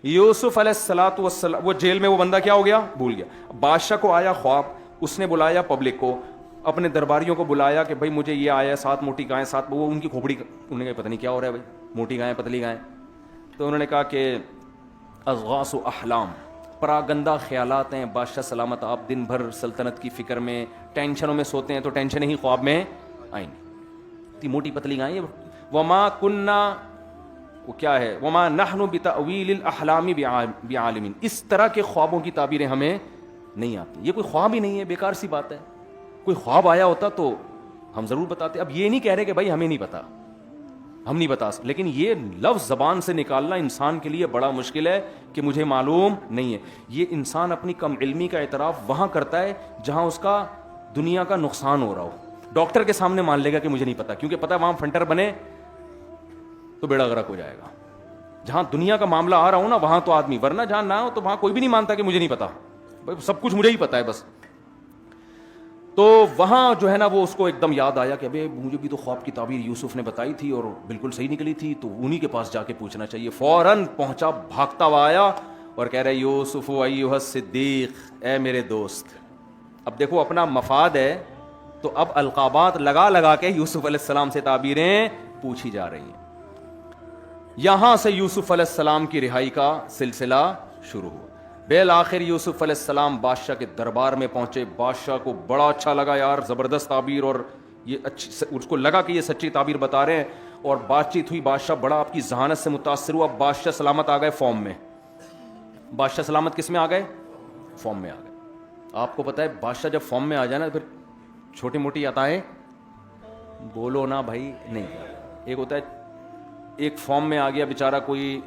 یوسف علیہ الصلوۃ والسلام وہ جیل میں وہ بندہ کیا ہو گیا؟ بھول گیا. بادشاہ کو آیا خواب, اس نے بلایا پبلک کو, اپنے درباریوں کو بلایا کہ بھائی مجھے یہ آیا 7 موٹی گائیں 7, وہ ان کی کھوپڑی, انہوں نے کہا پتہ نہیں کیا ہو رہا ہے بھائی, موٹی گائیں پتلی گائیں. تو انہوں نے کہا کہ اضغاث و احلام, پراگندہ خیالات ہیں بادشاہ سلامت, آپ دن بھر سلطنت کی فکر میں ٹینشنوں میں سوتے ہیں تو ٹینشنیں ہی خواب میں آئیں گی. اتنی موٹی پتلی گائیں. وما کننا, وہ کیا ہے, وما نحن بتأویل الاحلام بعالمین, اس طرح کے خوابوں کی تعبیریں ہمیں نہیں آتی. یہ کوئی خواب ہی نہیں ہے, بیکار سی بات ہے. کوئی خواب آیا ہوتا تو ہم ضرور بتاتے. اب یہ نہیں کہہ رہے کہ بھائی ہمیں نہیں پتا, ہم نہیں بتا سکتے, لیکن یہ لفظ زبان سے نکالنا انسان کے لیے بڑا مشکل ہے کہ مجھے معلوم نہیں ہے. یہ انسان اپنی کم علمی کا اعتراف وہاں کرتا ہے جہاں اس کا دنیا کا نقصان ہو رہا ہو. ڈاکٹر کے سامنے مان لے گا کہ مجھے نہیں پتا, کیونکہ پتا وہاں فنٹر بنے تو بیڑا غرق ہو جائے گا. جہاں دنیا کا معاملہ آ رہا ہو نا وہاں تو آدمی, ورنہ جہاں نہ ہو تو وہاں کوئی بھی نہیں مانتا کہ مجھے نہیں پتا, سب کچھ مجھے ہی پتا ہے بس. تو وہاں جو ہے نا وہ اس کو ایک دم یاد آیا کہ ابے مجھے بھی تو خواب کی تعبیر یوسف نے بتائی تھی اور بالکل صحیح نکلی تھی, تو انہی کے پاس جا کے پوچھنا چاہیے. فوراً پہنچا, بھاگتا ہوا آیا اور کہہ رہے یوسف ایھا الصدیق, اے میرے دوست. اب دیکھو اپنا مفاد ہے تو اب القابات لگا لگا کے یوسف علیہ السلام سے تعبیریں پوچھی جا رہی ہیں. یہاں سے یوسف علیہ السلام کی رہائی کا سلسلہ شروع ہوا. بالآخر یوسف علیہ السلام بادشاہ کے دربار میں پہنچے. بادشاہ کو بڑا اچھا لگا, یار زبردست تعبیر, اور یہ اچھی, اس کو لگا کہ یہ سچی تعبیر بتا رہے ہیں, اور بات چیت ہوئی. بادشاہ بڑا آپ کی ذہانت سے متاثر ہوا. بادشاہ سلامت آ گئے فارم میں. بادشاہ سلامت کس میں آ گئے؟ فارم میں آ گئے. آپ کو پتا ہے بادشاہ جب فارم میں آ جائے نا پھر چھوٹی موٹی عطائیں بولو نا بھائی نہیں. ایک ہوتا ہے ایک فارم میں آ گیا بیچارہ, کوئی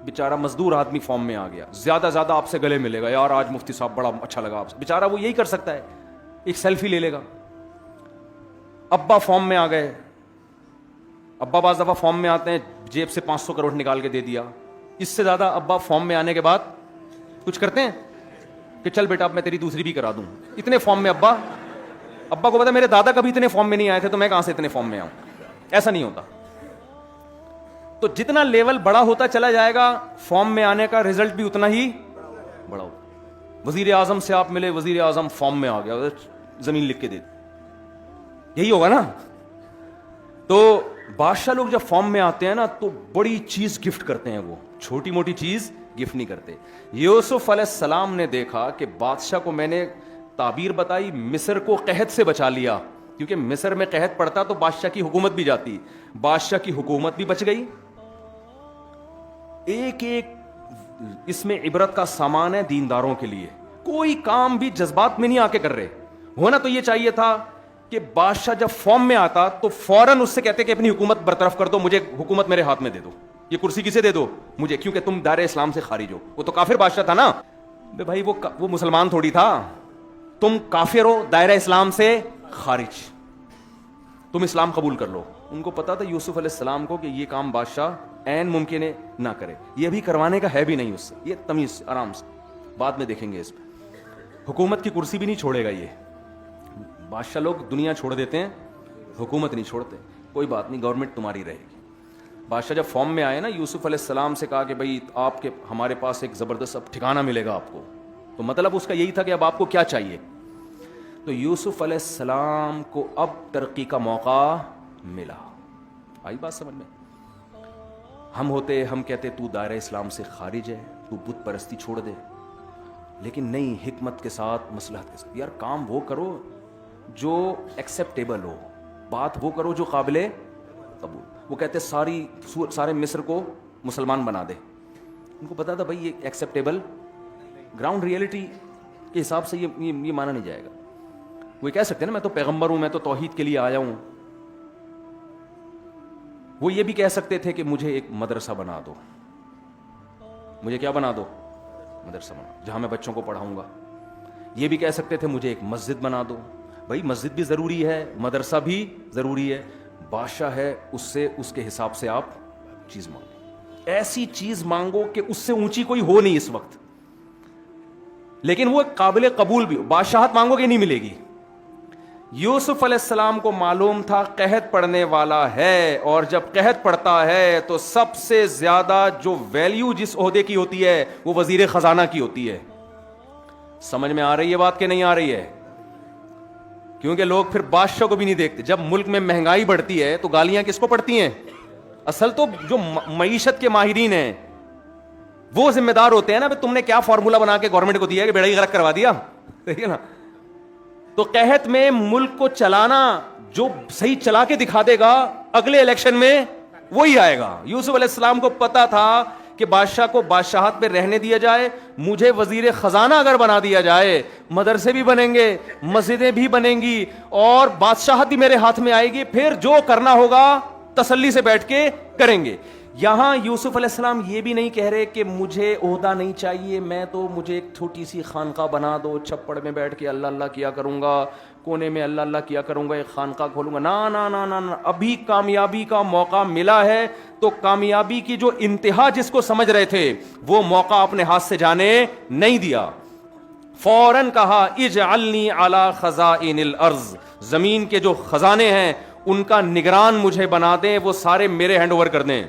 بیچارہ مزدور آدمی فارم میں آ گیا, زیادہ زیادہ آپ سے گلے ملے گا, یار آج مفتی صاحب بڑا اچھا لگا آپ سے, بیچارہ وہ یہی کر سکتا ہے, ایک سیلفی لے لے گا. ابا فارم میں آ گئے. ابا بعض دفعہ فارم میں آتے ہیں, جیب سے 500 کروڑ نکال کے دے دیا. اس سے زیادہ ابا فارم میں آنے کے بعد کچھ کرتے ہیں کہ چل بیٹا اب میں تیری دوسری بھی کرا دوں. اتنے فارم میں ابا کو پتا میرے دادا کبھی اتنے فارم میں نہیں آئے تھے تو میں کہاں سے اتنے فارم میں آؤں. ایسا نہیں ہوتا. تو جتنا لیول بڑا ہوتا چلا جائے گا فارم میں آنے کا رزلٹ بھی اتنا ہی بڑا ہوگا. وزیر اعظم سے آپ ملے, وزیر اعظم فارم میں آ گیا, زمین لکھ کے دے دی, یہی ہوگا نا. تو بادشاہ لوگ جب فارم میں آتے ہیں نا تو بڑی چیز گفٹ کرتے ہیں, وہ چھوٹی موٹی چیز گفٹ نہیں کرتے. یوسف علیہ السلام نے دیکھا کہ بادشاہ کو میں نے تعبیر بتائی, مصر کو قحط سے بچا لیا, کیونکہ مصر میں قحط پڑتا تو بادشاہ کی حکومت بھی جاتی, بادشاہ کی حکومت بھی بچ گئی. ایک ایک اس میں عبرت کا سامان ہے دینداروں کے لیے. کوئی کام بھی جذبات میں نہیں آ کے کر رہے. ہونا تو یہ چاہیے تھا کہ بادشاہ جب فارم میں آتا تو فوراً اس سے کہتے کہ اپنی حکومت برطرف کر دو, مجھے حکومت میرے ہاتھ میں دے دو, یہ کرسی کسے دے دو مجھے, کیونکہ تم دائرہ اسلام سے خارج ہو. وہ تو کافر بادشاہ تھا نا بھائی, وہ مسلمان تھوڑی تھا. تم کافر ہو, دائرہ اسلام سے خارج, تم اسلام قبول کر لو. ان کو پتا تھا یوسف علیہ السلام کو کہ یہ کام بادشاہ عین ممکن ہے نہ کرے, یہ بھی کروانے کا ہے بھی نہیں اس سے, یہ تمیز آرام سے بعد میں دیکھیں گے. اس پہ حکومت کی کرسی بھی نہیں چھوڑے گا یہ. بادشاہ لوگ دنیا چھوڑ دیتے ہیں, حکومت نہیں چھوڑتے. کوئی بات نہیں, گورنمنٹ تمہاری رہے گی. بادشاہ جب فارم میں آئے نا, یوسف علیہ السلام سے کہا کہ بھائی آپ کے ہمارے پاس ایک زبردست اب ٹھکانہ ملے گا آپ کو. تو مطلب اس کا یہی تھا کہ اب آپ کو کیا چاہیے. تو یوسف علیہ السلام کو اب ترقی کا موقع ملا. آئی بات سمجھ میں؟ ہم ہوتے, ہم کہتے تو دائرہ اسلام سے خارج ہے, تو بت پرستی چھوڑ دے, لیکن نہیں, حکمت کے ساتھ, مصلحت کے ساتھ. یار کام وہ کرو جو ایکسیپٹیبل ہو, بات وہ کرو جو قابل قبول. وہ کہتے سارے مصر کو مسلمان بنا دے. ان کو پتا تھا بھائی یہ ایکسیپٹیبل گراؤنڈ ریئلٹی کے حساب سے یہ مانا نہیں جائے گا. وہ کہہ سکتے ہیں نا میں تو پیغمبر ہوں, میں تو توحید کے لیے آیا ہوں. وہ یہ بھی کہہ سکتے تھے کہ مجھے ایک مدرسہ بنا دو, مجھے کیا بنا دو, مدرسہ بنا, جہاں میں بچوں کو پڑھاؤں گا. یہ بھی کہہ سکتے تھے مجھے ایک مسجد بنا دو. بھائی مسجد بھی ضروری ہے, مدرسہ بھی ضروری ہے. بادشاہ ہے, اس سے اس کے حساب سے آپ چیز مانگو, ایسی چیز مانگو کہ اس سے اونچی کوئی ہو نہیں اس وقت, لیکن وہ قابل قبول بھی ہو. بادشاہت مانگو کہ نہیں ملے گی. یوسف علیہ السلام کو معلوم تھا قحط پڑنے والا ہے، اور جب قحط پڑتا ہے تو سب سے زیادہ جو ویلیو جس عہدے کی ہوتی ہے وہ وزیر خزانہ کی ہوتی ہے. سمجھ میں آ رہی ہے بات کہ نہیں آ رہی ہے؟ کیونکہ لوگ پھر بادشاہ کو بھی نہیں دیکھتے. جب ملک میں مہنگائی بڑھتی ہے تو گالیاں کس کو پڑتی ہیں؟ اصل تو جو معیشت کے ماہرین ہیں وہ ذمہ دار ہوتے ہیں نا. تم نے کیا فارمولا بنا کے گورنمنٹ کو دیا کہ بیڑا ہی غرق کروا دیا، ٹھیک ہے نا. تو قحط میں ملک کو چلانا جو صحیح چلا کے دکھا دے گا اگلے الیکشن میں وہی آئے گا. یوسف علیہ السلام کو پتا تھا کہ بادشاہ کو بادشاہت پہ رہنے دیا جائے، مجھے وزیر خزانہ اگر بنا دیا جائے، مدرسے بھی بنیں گے، مسجدیں بھی بنیں گی، اور بادشاہت بھی میرے ہاتھ میں آئے گی، پھر جو کرنا ہوگا تسلی سے بیٹھ کے کریں گے. یہاں یوسف علیہ السلام یہ بھی نہیں کہہ رہے کہ مجھے عہدہ نہیں چاہیے، مجھے ایک چھوٹی سی خانقاہ بنا دو، چھپڑ میں بیٹھ کے اللہ اللہ کیا کروں گا، کونے میں اللہ اللہ کیا کروں گا، ایک خانقاہ کھولوں گا. نا نا نا نا نا. ابھی کامیابی کا موقع ملا ہے تو کامیابی کی جو انتہا جس کو سمجھ رہے تھے وہ موقع اپنے ہاتھ سے جانے نہیں دیا. فوراً کہا اجعلنی علی خزائن الارض، زمین کے جو خزانے ہیں ان کا نگران مجھے بنا دیں، وہ سارے میرے ہینڈ اوور کر دیں.